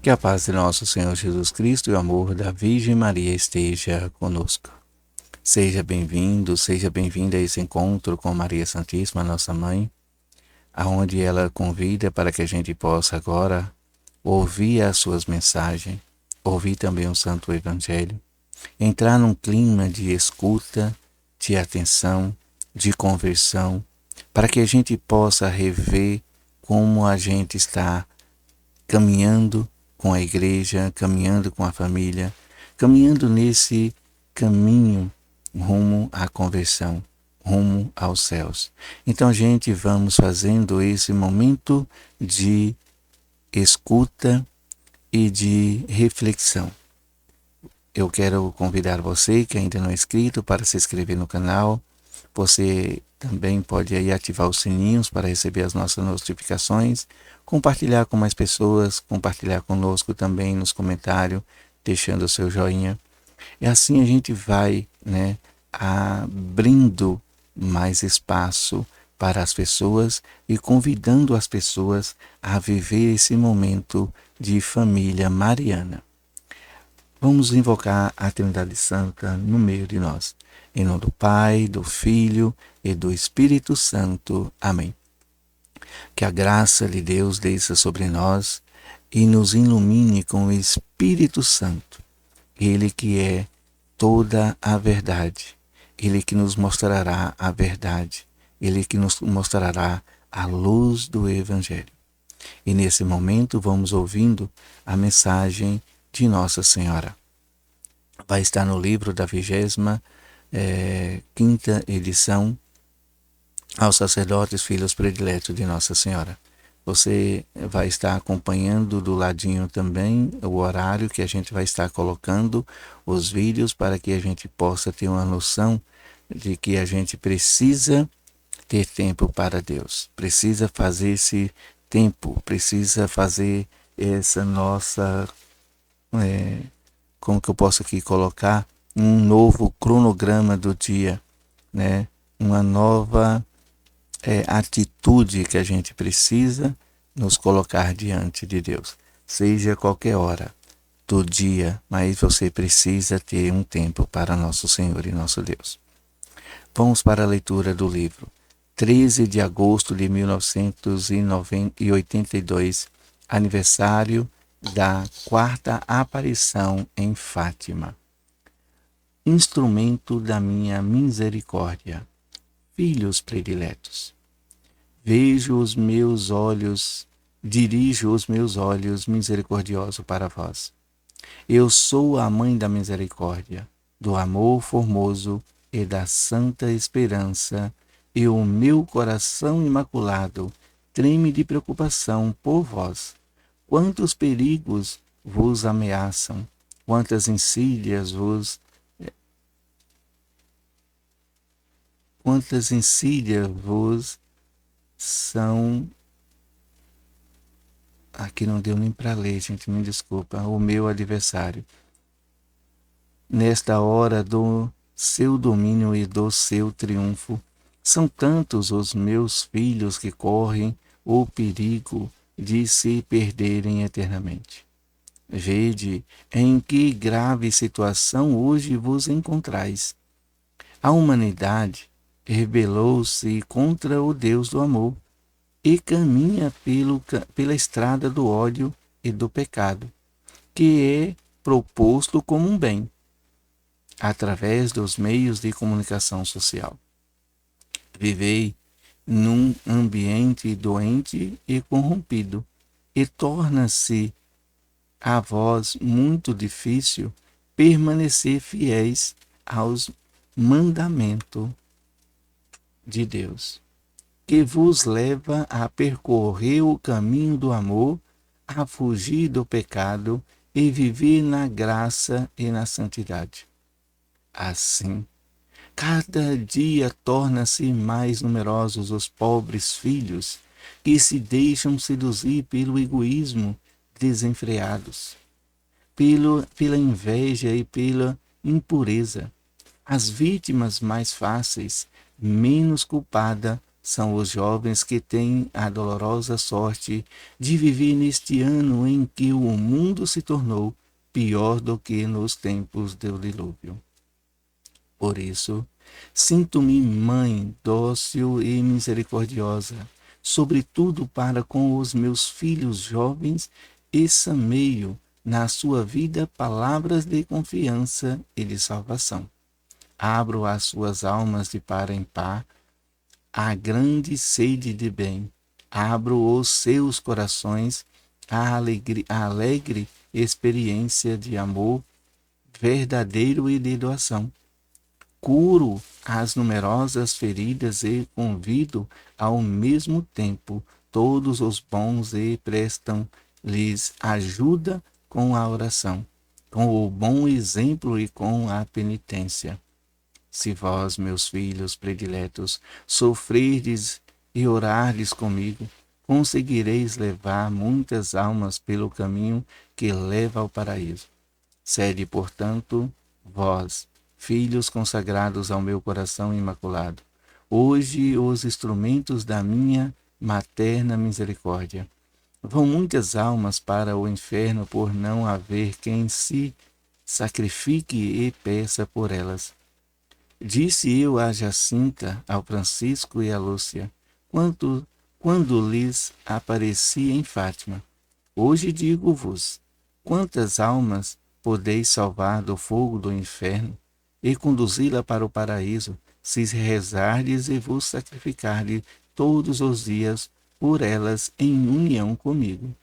Que a paz de nosso Senhor Jesus Cristo e o amor da Virgem Maria esteja conosco. Seja bem-vindo, seja bem-vinda a esse encontro com Maria Santíssima, nossa Mãe, aonde ela convida para que a gente possa agora ouvir as suas mensagens, ouvir também o Santo Evangelho, entrar num clima de escuta, de atenção, de conversão, para que a gente possa rever como a gente está caminhando com a igreja, caminhando com a família, caminhando nesse caminho rumo à conversão, rumo aos céus. Então, gente, vamos fazendo esse momento de escuta e de reflexão. Eu quero convidar você que ainda não é inscrito para se inscrever no canal. Você também pode aí ativar os sininhos para receber as nossas notificações, compartilhar com mais pessoas, compartilhar conosco também nos comentários, deixando o seu joinha. E assim a gente vai, abrindo mais espaço para as pessoas e convidando as pessoas a viver esse momento de família mariana. Vamos invocar a Trindade Santa no meio de nós. Em nome do Pai, do Filho e do Espírito Santo. Amém. Que a graça de Deus desça sobre nós e nos ilumine com o Espírito Santo. Ele que é toda a verdade. Ele que nos mostrará a verdade. Ele que nos mostrará a luz do Evangelho. E nesse momento vamos ouvindo a mensagem de Nossa Senhora. Vai estar no livro da 25ª edição, aos sacerdotes filhos prediletos de Nossa Senhora. Você vai estar acompanhando do ladinho também o horário que a gente vai estar colocando os vídeos para que a gente possa ter uma noção de que a gente precisa ter tempo para Deus. Precisa fazer esse tempo, precisa fazer essa nossa, como que eu posso aqui colocar, um novo cronograma do dia, uma nova atitude que a gente precisa nos colocar diante de Deus. Seja qualquer hora do dia, mas você precisa ter um tempo para nosso Senhor e nosso Deus. Vamos para a leitura do livro. 13 de agosto de 1982, aniversário da quarta aparição em Fátima. Instrumento da minha misericórdia. Filhos prediletos, dirijo os meus olhos misericordioso para vós. Eu sou a mãe da misericórdia, do amor formoso e da santa esperança, e o meu coração imaculado treme de preocupação por vós. Quantos perigos vos ameaçam, quantas insídias vos são... Aqui não deu nem para ler, gente, me desculpa. O meu adversário. Nesta hora do seu domínio e do seu triunfo, são tantos os meus filhos que correm o perigo de se perderem eternamente. Vede em que grave situação hoje vos encontrais. A humanidade rebelou-se contra o Deus do amor e caminha pela estrada do ódio e do pecado, que é proposto como um bem, através dos meios de comunicação social. Vivei num ambiente doente e corrompido, e torna-se a vós muito difícil permanecer fiéis aos mandamentos de Deus, que vos leva a percorrer o caminho do amor, a fugir do pecado e viver na graça e na santidade. Assim, cada dia torna-se mais numerosos os pobres filhos que se deixam seduzir pelo egoísmo desenfreados, pela inveja e pela impureza. As vítimas mais fáceis, menos culpadas, são os jovens que têm a dolorosa sorte de viver neste ano em que o mundo se tornou pior do que nos tempos do dilúvio. Por isso, sinto-me mãe dócil e misericordiosa, sobretudo para com os meus filhos jovens, e semeio na sua vida palavras de confiança e de salvação. Abro as suas almas de par em par à grande sede de bem. Abro os seus corações à alegre experiência de amor verdadeiro e de doação. Curo as numerosas feridas e convido ao mesmo tempo todos os bons e prestam-lhes ajuda com a oração, com o bom exemplo e com a penitência. Se vós, meus filhos prediletos, sofrerdes e orardes comigo, conseguireis levar muitas almas pelo caminho que leva ao paraíso. Sede, portanto, vós, filhos consagrados ao meu coração imaculado, hoje os instrumentos da minha materna misericórdia. Vão muitas almas para o inferno por não haver quem se sacrifique e peça por elas. Disse eu a Jacinta, ao Francisco e a Lúcia, quando lhes apareci em Fátima. Hoje digo-vos, quantas almas podeis salvar do fogo do inferno e conduzi-la para o paraíso, se rezardes e vos sacrificardes todos os dias por elas em união comigo.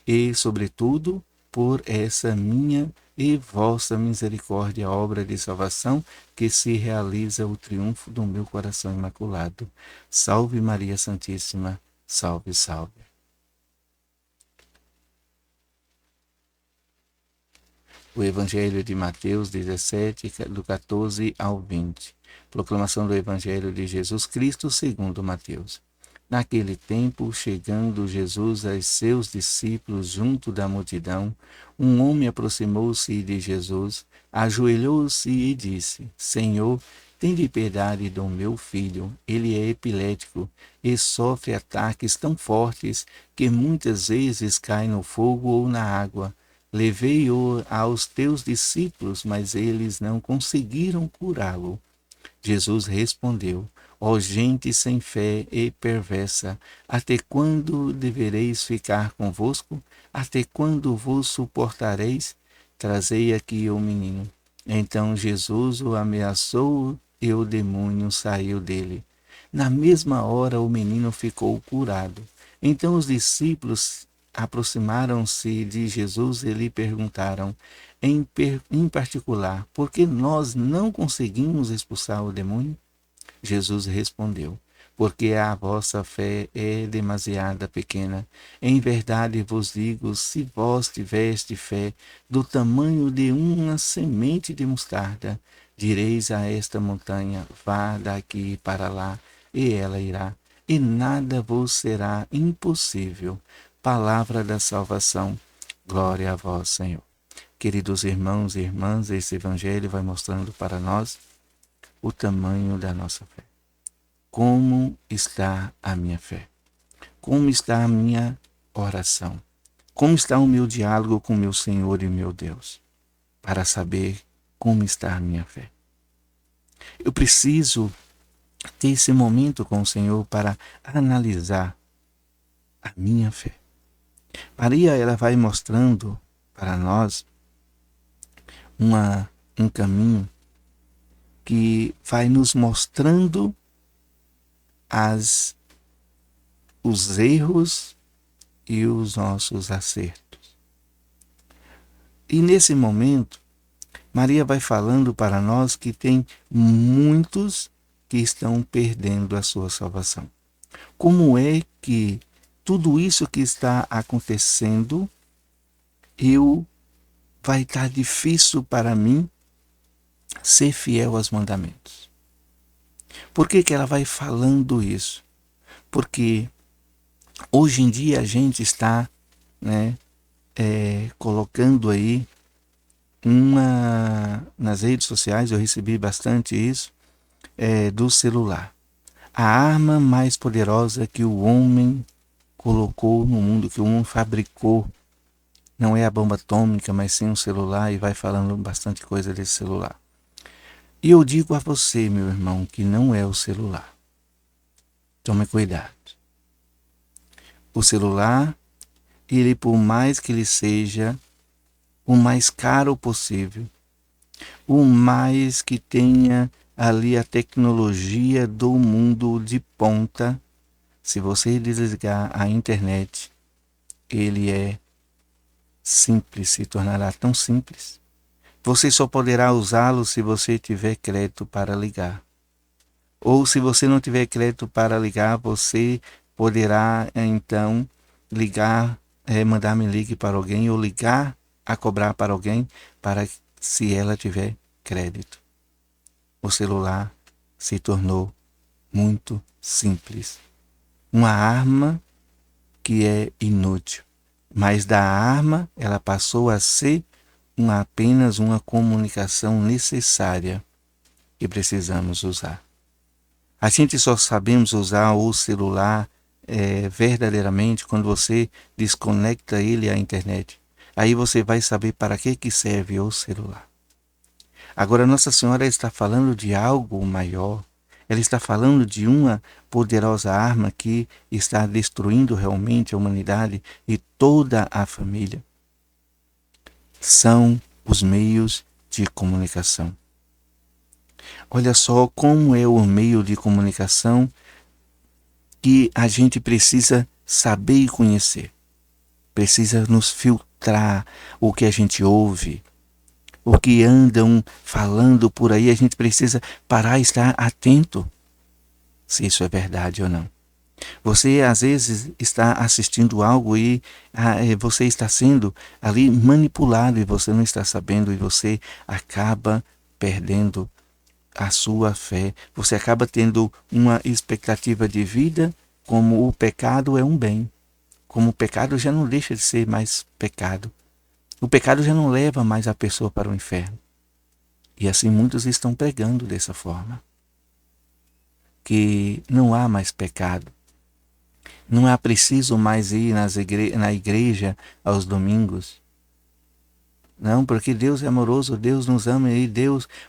E, sobretudo, por essa minha e vossa misericórdia, obra de salvação, que se realiza o triunfo do meu coração imaculado. Salve Maria Santíssima, salve, salve. O Evangelho de Mateus 17, do 14 ao 20. Proclamação do Evangelho de Jesus Cristo segundo Mateus. Naquele tempo, chegando Jesus a seus discípulos junto da multidão, um homem aproximou-se de Jesus, ajoelhou-se e disse: Senhor, tende piedade do meu filho. Ele é epilético e sofre ataques tão fortes que muitas vezes cai no fogo ou na água. Levei-o aos teus discípulos, mas eles não conseguiram curá-lo. Jesus respondeu: Ó gente sem fé e perversa, até quando devereis ficar convosco? Até quando vos suportareis? Trazei aqui o menino. Então Jesus o ameaçou e o demônio saiu dele. Na mesma hora o menino ficou curado. Então os discípulos aproximaram-se de Jesus e lhe perguntaram, em particular, por que nós não conseguimos expulsar o demônio? Jesus respondeu, porque a vossa fé é demasiada pequena. Em verdade vos digo, se vós tiveste fé do tamanho de uma semente de mostarda, direis a esta montanha, vá daqui para lá, e ela irá, e nada vos será impossível. Palavra da salvação. Glória a vós, Senhor. Queridos irmãos e irmãs, esse evangelho vai mostrando para nós o tamanho da nossa fé. Como está a minha fé? Como está a minha oração? Como está o meu diálogo com meu Senhor e meu Deus? Para saber como está a minha fé. Eu preciso ter esse momento com o Senhor para analisar a minha fé. Maria, ela vai mostrando para nós um caminho que vai nos mostrando os erros e os nossos acertos. E nesse momento, Maria vai falando para nós que tem muitos que estão perdendo a sua salvação. Como é que tudo isso que está acontecendo, vai estar difícil para mim ser fiel aos mandamentos? Por que ela vai falando isso? Porque hoje em dia a gente está, colocando aí nas redes sociais, eu recebi bastante isso, do celular. A arma mais poderosa que o homem colocou no mundo, que o homem fabricou, não é a bomba atômica, mas sim um celular, e vai falando bastante coisa desse celular. E eu digo a você, meu irmão, que não é o celular. Tome cuidado. O celular, ele por mais que ele seja o mais caro possível, o mais que tenha ali a tecnologia do mundo de ponta, se você desligar a internet, ele é simples, se tornará tão simples. Você só poderá usá-lo se você tiver crédito para ligar. Ou se você não tiver crédito para ligar, você poderá então ligar, mandar-me ligue para alguém ou ligar a cobrar para alguém para se ela tiver crédito. O celular se tornou muito simples. Uma arma que é inútil. Mas da arma ela passou a ser apenas uma comunicação necessária que precisamos usar. A gente só sabemos usar o celular verdadeiramente quando você desconecta ele à internet. Aí você vai saber para que serve o celular. Agora, Nossa Senhora está falando de algo maior. Ela está falando de uma poderosa arma que está destruindo realmente a humanidade e toda a família. São os meios de comunicação. Olha só como é o meio de comunicação que a gente precisa saber e conhecer. Precisa nos filtrar o que a gente ouve, o que andam falando por aí. A gente precisa parar e estar atento se isso é verdade ou não. Você às vezes está assistindo algo e você está sendo ali manipulado e você não está sabendo e você acaba perdendo a sua fé. Você acaba tendo uma expectativa de vida como o pecado é um bem. Como o pecado já não deixa de ser mais pecado. O pecado já não leva mais a pessoa para o inferno. E assim muitos estão pregando dessa forma. Que não há mais pecado. Não é preciso mais ir na igreja aos domingos. Não, porque Deus é amoroso, Deus nos ama e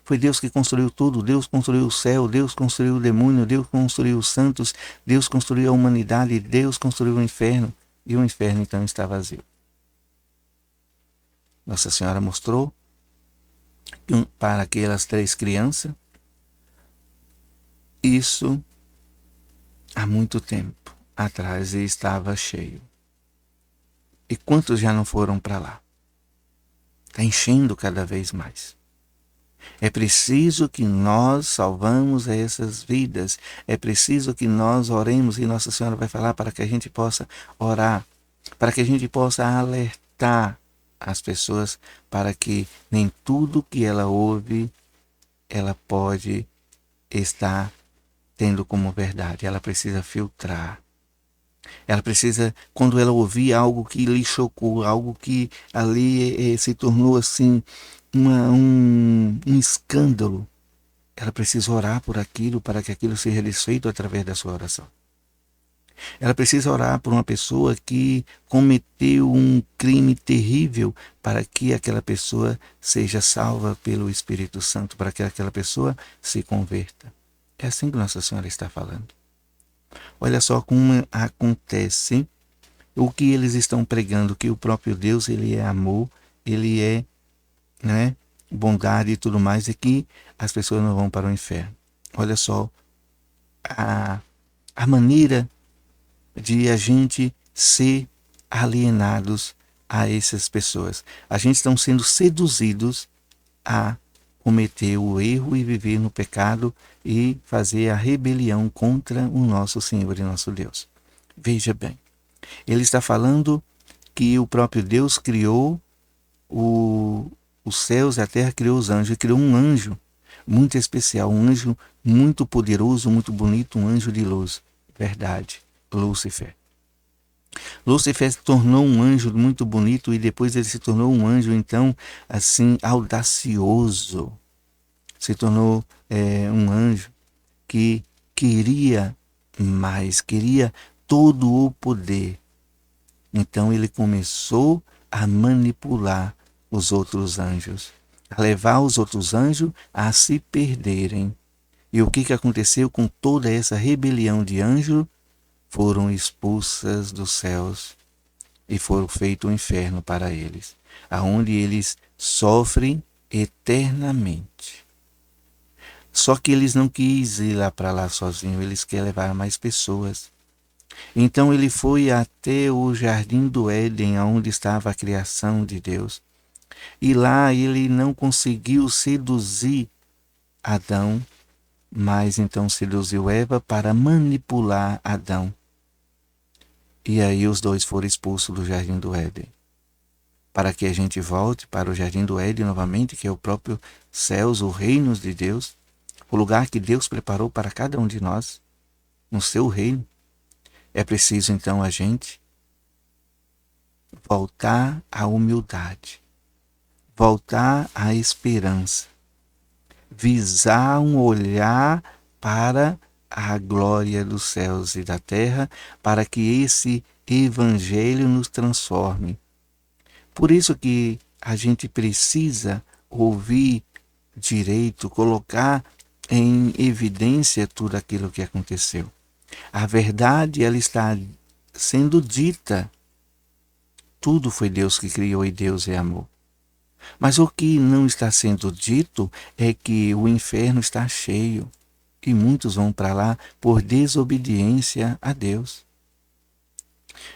foi Deus que construiu tudo. Deus construiu o céu, Deus construiu o demônio, Deus construiu os santos, Deus construiu a humanidade, Deus construiu o inferno. E o inferno então está vazio. Nossa Senhora mostrou para aquelas 3 crianças isso há muito tempo atrás e estava cheio. E quantos já não foram para lá? Está enchendo cada vez mais. É preciso que nós salvamos essas vidas. É preciso que nós oremos, e Nossa Senhora vai falar para que a gente possa orar, para que a gente possa alertar as pessoas para que nem tudo que ela ouve, ela pode estar tendo como verdade. Ela precisa filtrar. Ela precisa, quando ela ouvir algo que lhe chocou, algo que ali se tornou assim um escândalo, ela precisa orar por aquilo para que aquilo seja desfeito através da sua oração. Ela precisa orar por uma pessoa que cometeu um crime terrível para que aquela pessoa seja salva pelo Espírito Santo, para que aquela pessoa se converta. É assim que Nossa Senhora está falando. Olha só como acontece o que eles estão pregando, que o próprio Deus, ele é amor, ele é, né, bondade e tudo mais, e que as pessoas não vão para o inferno. Olha só a maneira de a gente ser alienados a essas pessoas. A gente está sendo seduzidos a cometer o erro e viver no pecado e fazer a rebelião contra o nosso Senhor e nosso Deus. Veja bem, ele está falando que o próprio Deus criou os céus e a terra, criou os anjos, e criou um anjo muito especial, um anjo muito poderoso, muito bonito, um anjo de luz. Verdade, Lúcifer. Lúcifer se tornou um anjo muito bonito e depois ele se tornou um anjo, então, assim, audacioso. Se tornou um anjo que queria mas queria todo o poder. Então ele começou a manipular os outros anjos, a levar os outros anjos a se perderem. E o que aconteceu com toda essa rebelião de anjos? Foram expulsas dos céus e foram feito um inferno para eles, aonde eles sofrem eternamente. Só que eles não quis ir lá para lá sozinho, eles querem levar mais pessoas. Então ele foi até o jardim do Éden, onde estava a criação de Deus. E lá ele não conseguiu seduzir Adão, mas então seduziu Eva para manipular Adão. E aí os dois foram expulsos do jardim do Éden. Para que a gente volte para o jardim do Éden novamente, que é o próprio céus, o reino de Deus, o lugar que Deus preparou para cada um de nós, no seu reino. É preciso então a gente voltar à humildade, voltar à esperança, visar um olhar para a glória dos céus e da terra, para que esse evangelho nos transforme. Por isso que a gente precisa ouvir direito, colocar em evidência tudo aquilo que aconteceu. A verdade, ela está sendo dita. Tudo foi Deus que criou e Deus é amor. Mas o que não está sendo dito é que o inferno está cheio e muitos vão para lá por desobediência a Deus.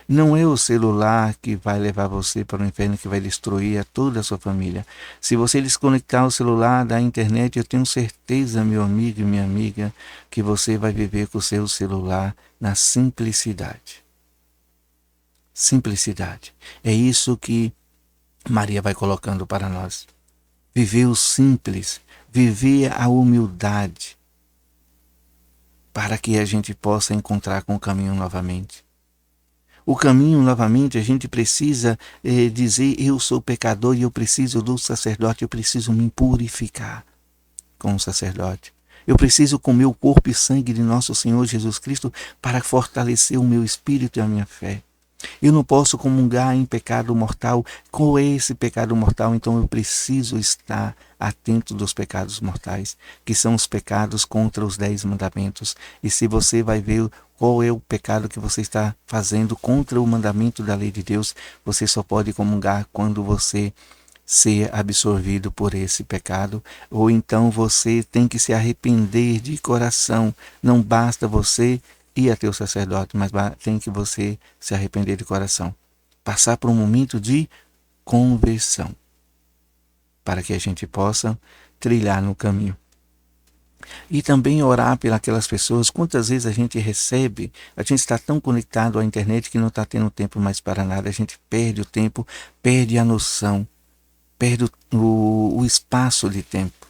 Não é o celular que vai levar você para o inferno, que vai destruir toda a sua família. Se você desconectar o celular da internet, eu tenho certeza, meu amigo e minha amiga, que você vai viver com o seu celular na simplicidade. Simplicidade. É isso que Maria vai colocando para nós. Viver o simples, viver a humildade, para que a gente possa encontrar com o caminho novamente. O caminho, novamente, a gente precisa dizer: eu sou pecador e eu preciso do sacerdote, eu preciso me purificar com o sacerdote. Eu preciso comer o corpo e sangue de nosso Senhor Jesus Cristo para fortalecer o meu espírito e a minha fé. Eu não posso comungar em pecado mortal. Qual é esse pecado mortal? Então eu preciso estar atento dos pecados mortais, que são os pecados contra os 10 mandamentos. E se você vai ver qual é o pecado que você está fazendo contra o mandamento da lei de Deus, você só pode comungar quando você ser absorvido por esse pecado, ou então você tem que se arrepender de coração. Não basta você ir até o sacerdote, mas tem que você se arrepender de coração. Passar por um momento de conversão, para que a gente possa trilhar no caminho. E também orar pelas pessoas. Quantas vezes a gente recebe, a gente está tão conectado à internet que não está tendo tempo mais para nada, a gente perde o tempo, perde a noção, perde o espaço de tempo.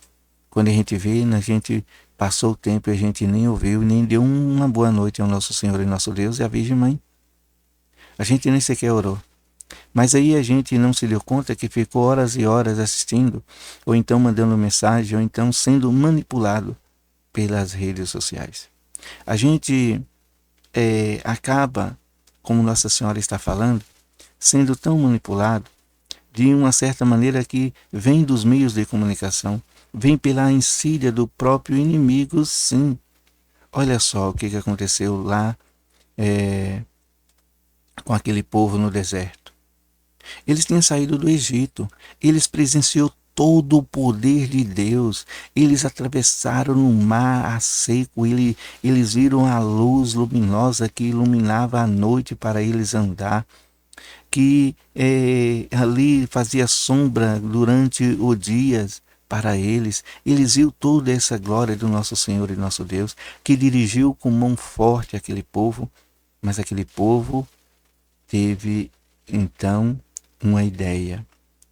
Quando a gente vê, a gente passou o tempo e a gente nem ouviu, nem deu uma boa noite ao nosso Senhor e nosso Deus e à Virgem Mãe. A gente nem sequer orou. Mas aí a gente não se deu conta que ficou horas e horas assistindo, ou então mandando mensagem, ou então sendo manipulado pelas redes sociais. A gente acaba, como Nossa Senhora está falando, sendo tão manipulado de uma certa maneira que vem dos meios de comunicação, vem pela insídia do próprio inimigo, sim. Olha só o que aconteceu lá com aquele povo no deserto. Eles tinham saído do Egito, eles presenciou todo o poder de Deus, eles atravessaram no mar a seco, eles viram a luz luminosa que iluminava a noite para eles andar, que ali fazia sombra durante os dias para eles. Eles viram toda essa glória do nosso Senhor e nosso Deus, que dirigiu com mão forte aquele povo, mas aquele povo teve então uma ideia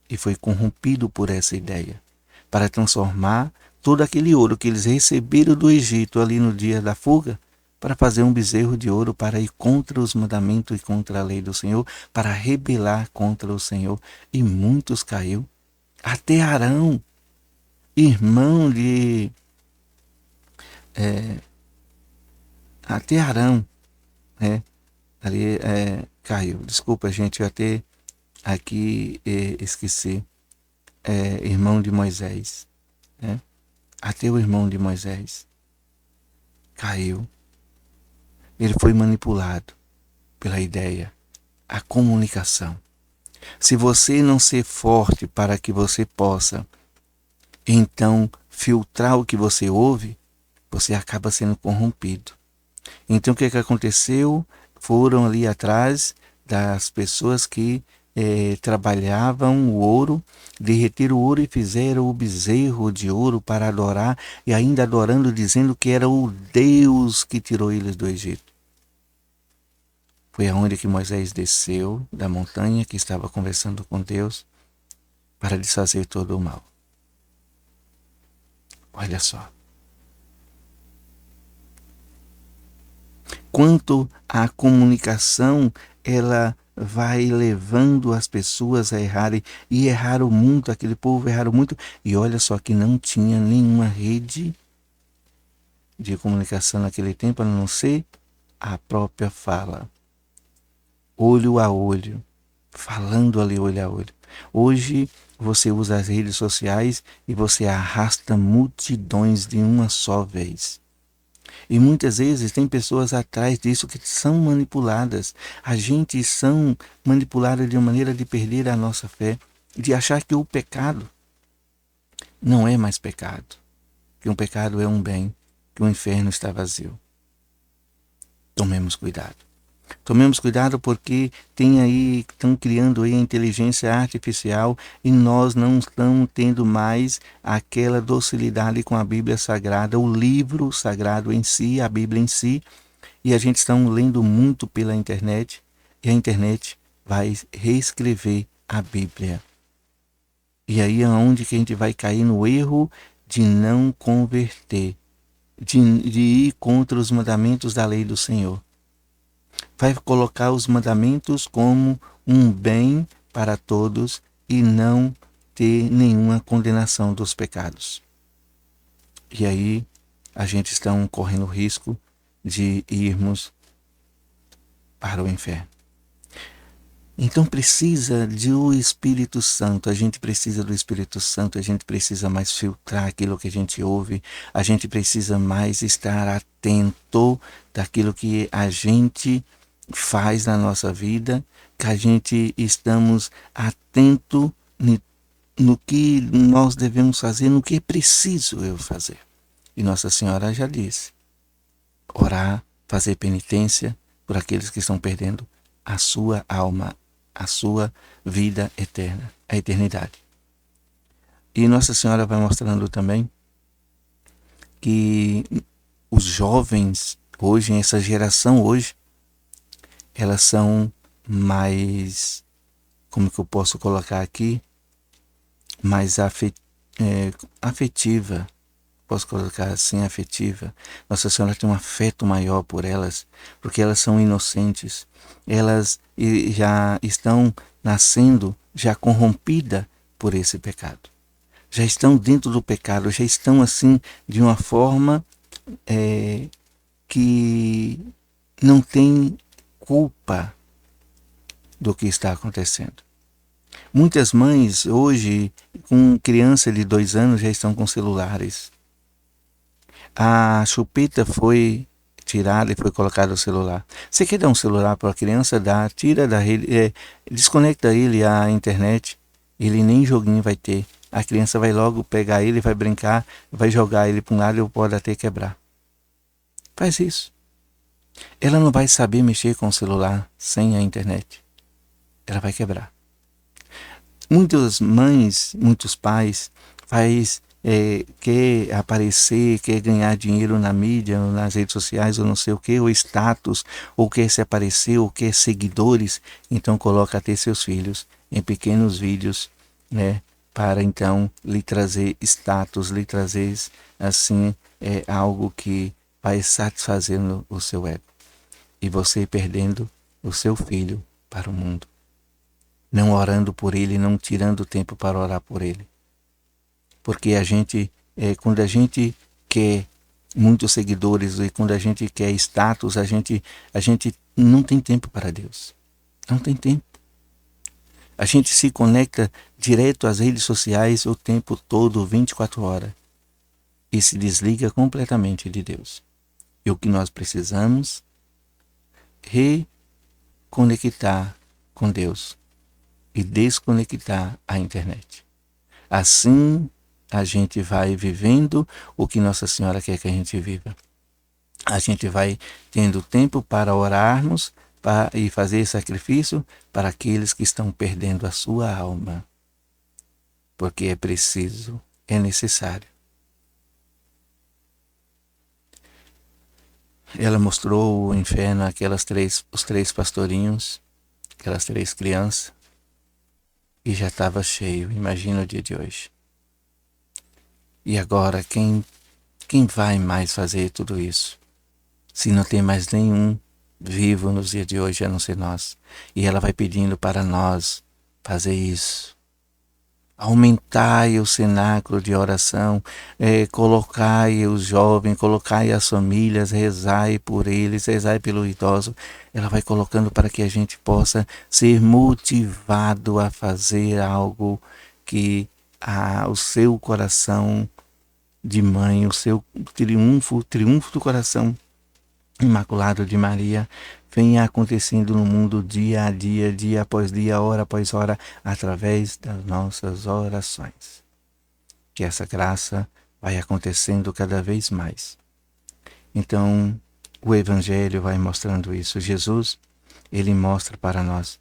e foi corrompido por essa ideia, para transformar todo aquele ouro que eles receberam do Egito ali no dia da fuga, para fazer um bezerro de ouro, para ir contra os mandamentos e contra a lei do Senhor, para rebelar contra o Senhor. E muitos caiu. Até Arão, irmão de até Arão, né? Ali caiu. Desculpa, gente, eu até aqui esqueci. Irmão de Moisés, né? Até o irmão de Moisés caiu. Ele foi manipulado pela ideia, a comunicação. Se você não ser forte para que você possa, então, filtrar o que você ouve, você acaba sendo corrompido. Então, o que aconteceu? Foram ali atrás das pessoas que trabalhavam o ouro, derreteram o ouro e fizeram o bezerro de ouro para adorar, e ainda adorando, dizendo que era o Deus que tirou eles do Egito. Foi aonde que Moisés desceu da montanha, que estava conversando com Deus, para desfazer todo o mal. Olha só. Quanto a comunicação, ela vai levando as pessoas a errarem, e erraram muito, aquele povo erraram muito, e olha só que não tinha nenhuma rede de comunicação naquele tempo, a não ser a própria fala, olho a olho, falando ali olho a olho. Hoje você usa as redes sociais e você arrasta multidões de uma só vez. E muitas vezes tem pessoas atrás disso que são manipuladas. A gente são manipuladas de uma maneira de perder a nossa fé, de achar que o pecado não é mais pecado, que um pecado é um bem, que o inferno está vazio. Tomemos cuidado. Tomemos cuidado porque estão criando aí a inteligência artificial e nós não estamos tendo mais aquela docilidade com a Bíblia Sagrada, o livro sagrado em si, a Bíblia em si, e a gente está lendo muito pela internet, e a internet vai reescrever a Bíblia. E aí é onde que a gente vai cair no erro de não converter, de ir contra os mandamentos da lei do Senhor. Vai colocar os mandamentos como um bem para todos e não ter nenhuma condenação dos pecados. E aí a gente está correndo o risco de irmos para o inferno. Então precisa do Espírito Santo, a gente precisa do Espírito Santo, a gente precisa mais filtrar aquilo que a gente ouve, a gente precisa mais estar atento daquilo que a gente faz na nossa vida, que a gente estamos atento no que nós devemos fazer, no que é preciso eu fazer. E Nossa Senhora já disse, orar, fazer penitência por aqueles que estão perdendo a sua alma, a sua vida eterna, a eternidade. E Nossa Senhora vai mostrando também que os jovens hoje, essa geração hoje, elas são mais, como que eu posso colocar aqui, mais afetiva, posso colocar assim, afetiva. Nossa Senhora tem um afeto maior por elas, porque elas são inocentes. Elas já estão nascendo já corrompidas por esse pecado. Já estão dentro do pecado, já estão assim de uma forma que não tem culpa do que está acontecendo. Muitas mães hoje, com criança de 2 anos, já estão com celulares. A chupeta foi tirada e foi colocado o celular. Você quer dar um celular para a criança? Dá, tira da rede, desconecta ele à internet, ele nem joguinho vai ter. A criança vai logo pegar ele, vai brincar, vai jogar ele para um lado e pode até quebrar. Faz isso. Ela não vai saber mexer com o celular sem a internet. Ela vai quebrar. Muitas mães, muitos pais quer aparecer, quer ganhar dinheiro na mídia, nas redes sociais, ou não sei o que, ou status, ou quer se aparecer, ou quer seguidores, então coloca até seus filhos em pequenos vídeos, né, para então lhe trazer status, lhe trazer assim algo que vai satisfazer o seu ego. E você perdendo o seu filho para o mundo. Não orando por ele, não tirando tempo para orar por ele. Porque quando a gente quer muitos seguidores, e quando a gente quer status, a gente não tem tempo para Deus. Não tem tempo. A gente se conecta direto às redes sociais o tempo todo, 24 horas, e se desliga completamente de Deus. E o que nós precisamos é reconectar com Deus e desconectar a internet. Assim a gente vai vivendo o que Nossa Senhora quer que a gente viva. A gente vai tendo tempo para orarmos e fazer sacrifício para aqueles que estão perdendo a sua alma. Porque é preciso, é necessário. Ela mostrou o inferno àquelas os três pastorinhos, aquelas 3 crianças, e já estava cheio. Imagina o dia de hoje. E agora, quem vai mais fazer tudo isso? Se não tem mais nenhum vivo nos dias de hoje, a não ser nós. E ela vai pedindo para nós fazer isso. Aumentai o cenáculo de oração, colocai os jovens, colocai as famílias, rezai por eles, rezai pelo idoso. Ela vai colocando para que a gente possa ser motivado a fazer algo que o seu coração de mãe, o seu triunfo do coração Imaculado de Maria, venha acontecendo no mundo dia a dia, dia após dia, hora após hora, através das nossas orações. Que essa graça vai acontecendo cada vez mais. Então, o Evangelho vai mostrando isso. Jesus, ele mostra para nós,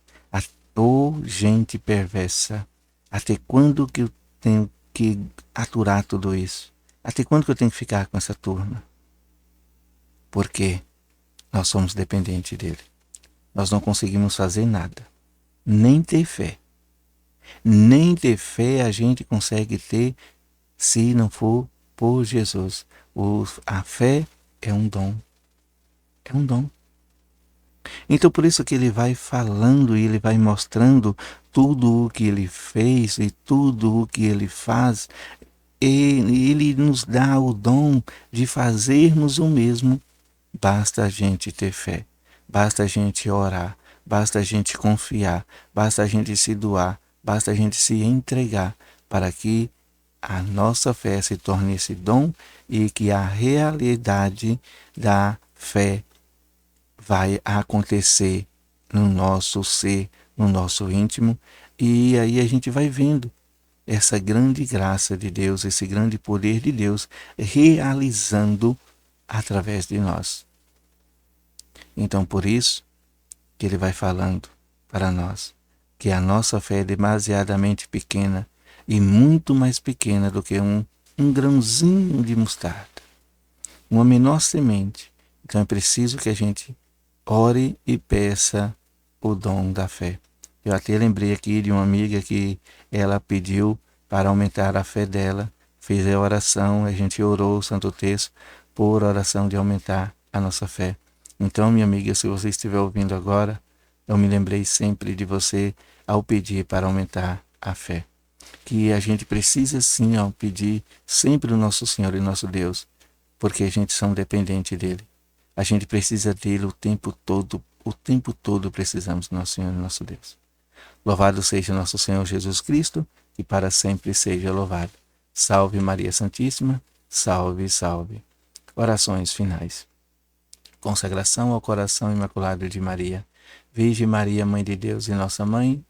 gente perversa, até quando que eu tenho que aturar tudo isso? Até quando que eu tenho que ficar com essa turma? Por quê? Nós somos dependentes dele. Nós não conseguimos fazer nada, nem ter fé. Nem ter fé a gente consegue ter se não for por Jesus. A fé é um dom. É um dom. Então por isso que ele vai falando e ele vai mostrando tudo o que ele fez e tudo o que ele faz. E ele nos dá o dom de fazermos o mesmo. Basta a gente ter fé, basta a gente orar, basta a gente confiar, basta a gente se doar, basta a gente se entregar para que a nossa fé se torne esse dom e que a realidade da fé vai acontecer no nosso ser, no nosso íntimo, e aí a gente vai vendo essa grande graça de Deus, esse grande poder de Deus realizando através de nós. Então, por isso que ele vai falando para nós que a nossa fé é demasiadamente pequena e muito mais pequena do que um grãozinho de mostarda, uma menor semente. Então é preciso que a gente ore e peça o dom da fé. Eu até lembrei aqui de uma amiga que ela pediu para aumentar a fé dela, fez a oração, a gente orou o Santo Terço por oração de aumentar a nossa fé. Então, minha amiga, se você estiver ouvindo agora, eu me lembrei sempre de você ao pedir para aumentar a fé. Que a gente precisa sim ao pedir sempre o nosso Senhor e nosso Deus, porque a gente são dependente dele. A gente precisa dele o tempo todo precisamos do nosso Senhor e nosso Deus. Louvado seja nosso Senhor Jesus Cristo, e para sempre seja louvado. Salve Maria Santíssima, salve, salve. Orações finais. Consagração ao coração imaculado de Maria. Virgem Maria, Mãe de Deus e nossa Mãe,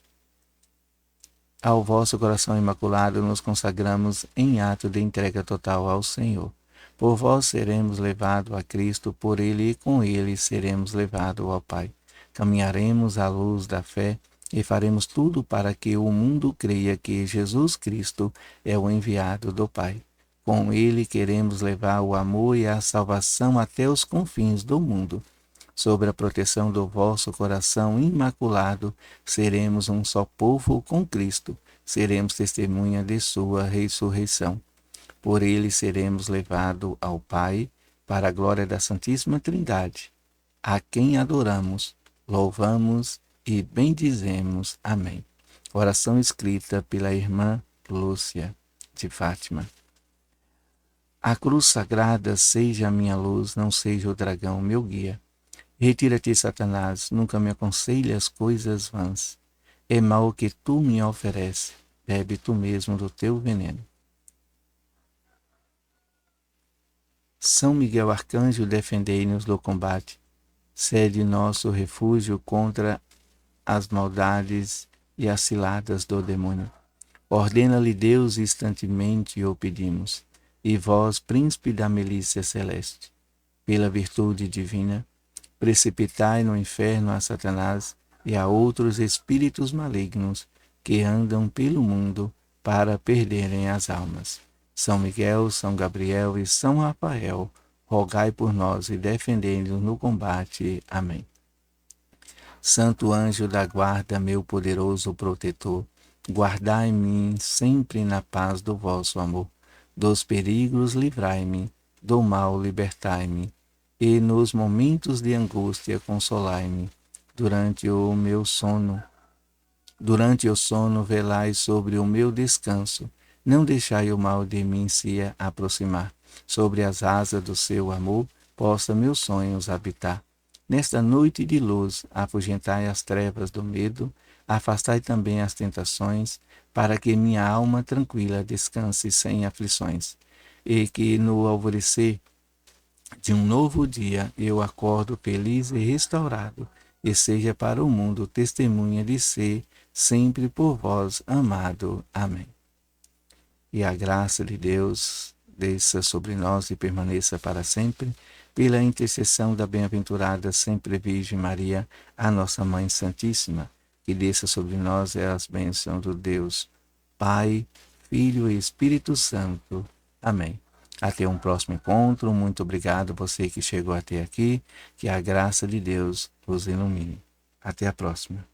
ao vosso coração imaculado nos consagramos em ato de entrega total ao Senhor. Por vós seremos levados a Cristo, por Ele e com Ele seremos levados ao Pai. Caminharemos à luz da fé e faremos tudo para que o mundo creia que Jesus Cristo é o enviado do Pai. Com Ele queremos levar o amor e a salvação até os confins do mundo. Sob a proteção do vosso coração imaculado, seremos um só povo com Cristo, seremos testemunha de sua ressurreição. Por ele seremos levados ao Pai, para a glória da Santíssima Trindade, a quem adoramos, louvamos e bendizemos. Amém. Oração escrita pela irmã Lúcia de Fátima. A cruz sagrada seja a minha luz, não seja o dragão meu guia. Retira-te, Satanás, nunca me aconselhas coisas vãs. É mal que tu me ofereces, bebe tu mesmo do teu veneno. São Miguel Arcanjo, defendei-nos do combate. Sede nosso refúgio contra as maldades e as ciladas do demônio. Ordena-lhe Deus instantemente, o pedimos. E vós, príncipe da milícia celeste, pela virtude divina, precipitai no inferno a Satanás e a outros espíritos malignos que andam pelo mundo para perderem as almas. São Miguel, São Gabriel e São Rafael, rogai por nós e defendei-nos no combate. Amém. Santo anjo da guarda, meu poderoso protetor, guardai-me sempre na paz do vosso amor. Dos perigos livrai-me, do mal libertai-me, e nos momentos de angústia consolai-me. Durante o sono velai sobre o meu descanso, não deixai o mal de mim se aproximar. Sobre as asas do seu amor, possa meus sonhos habitar. Nesta noite de luz, afugentai as trevas do medo, afastai também as tentações, para que minha alma tranquila descanse sem aflições, e que no alvorecer de um novo dia eu acordo feliz e restaurado, e seja para o mundo testemunha de ser sempre por vós amado. Amém. E a graça de Deus desça sobre nós e permaneça para sempre, pela intercessão da bem-aventurada sempre Virgem Maria, a nossa Mãe Santíssima, que desça sobre nós as bênçãos do Deus, Pai, Filho e Espírito Santo. Amém. Até um próximo encontro. Muito obrigado você que chegou até aqui. Que a graça de Deus os ilumine. Até a próxima.